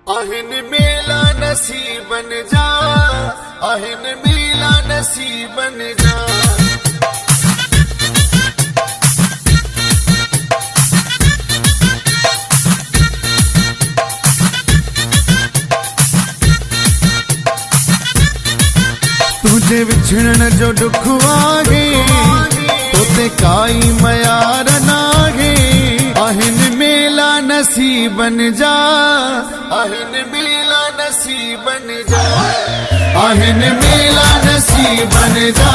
आहिन मेला नसीबन जा, आहिन मेला नसीबन जा। तुझे विछड़न जो दुख आगे तोते काई मयार नागे। आहिन मेला नसीबन जा, आहिन मेला नसीबन जा। आहिन मेला नसीबन जा,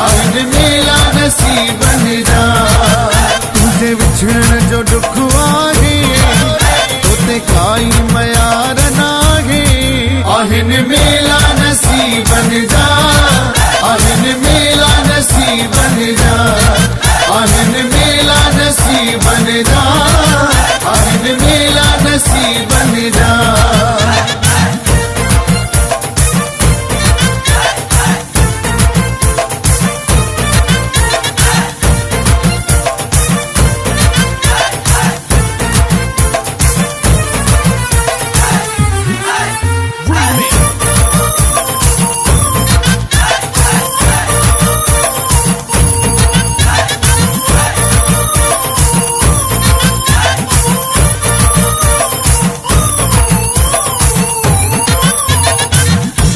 आहिन मेला नसीबन जा। तुझे विछड़न जो दुख आगे तोते काई मयार नागे। आहिन मेला नसीबन जा, आहिन मेला नसीबन जा। आहिन मेला नसीबन जा, आहिन मेला नसीबन जा।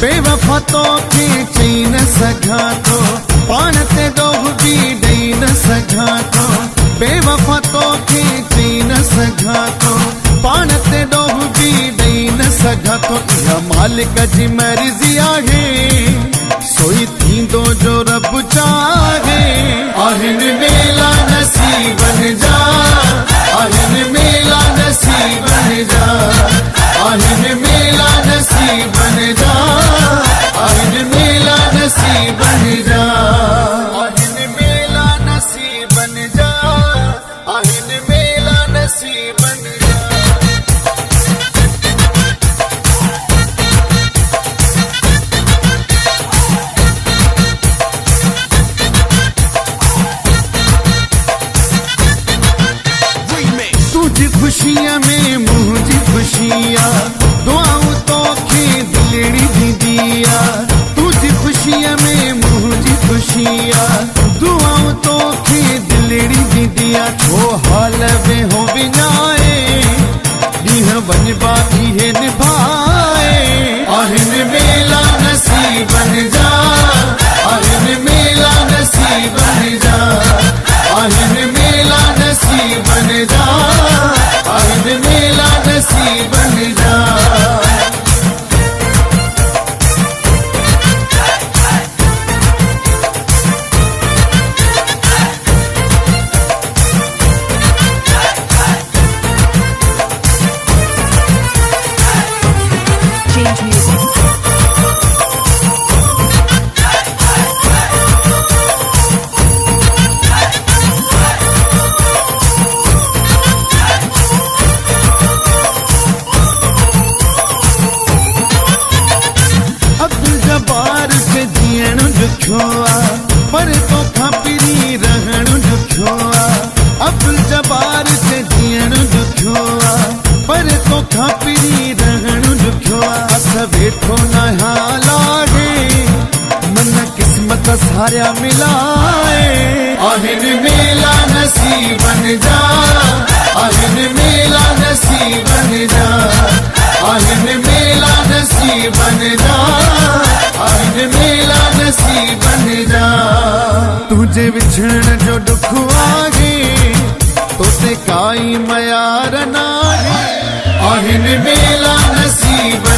बेवफा तो के चई न सघां थो, पाण ते ॾोह बि ॾेई न सघां थो। बेवफा तो के चई न सघां थो, पाण ते ॾोह बि ॾेई न सघां थो। इहा मालिक जी मर्ज़ी आहे, सोई थींदो जो रब चाहे। आहिन मेला नसीबन जा, आहिन मेला नसीबन जा। आहिन मेला नसीबन जा, आहिन मेला नसीबन जा। आहिन मेला नसीबन जा, आहिन मेला नसीबन जा। तुझी खुशियां में मुझी खुशियां, दुआऊं तो की दिलड़ी दी दिया। तुझी खुशियां में मुझी खुशियां, दुआऊं तो की दिलड़ी दी दिया। छो हाल में हो बिनाए, दीह बनबा इहे निभाए। आहिन मेला नसीबन जा, आहिन मेला नसीबन जा। आहिन मेला नसीबन जा, आहिन मेला नसीबन जा। Change music. अब्दुल जब्बार के जीअण ॾुखियो आ, पर तोखां पिरी रहण ॾुखियो आ। अब्दुल जब्बार के जीअण ॾुखियो आ, पर तोखां पिरी रहण ॾुखियो आ। अस वेठो न हालागे, मन किस्मत सारिया मिलाए। आहिन मेला नसीबन जा, आहिन मेला नसीबन जा। आहिन मेला नसीबन जा, आहिन मेला नसीबन जा। तुझे विछड़न जो दुख आगे तोते काई मयार नागे। आहिन मेला नसीबन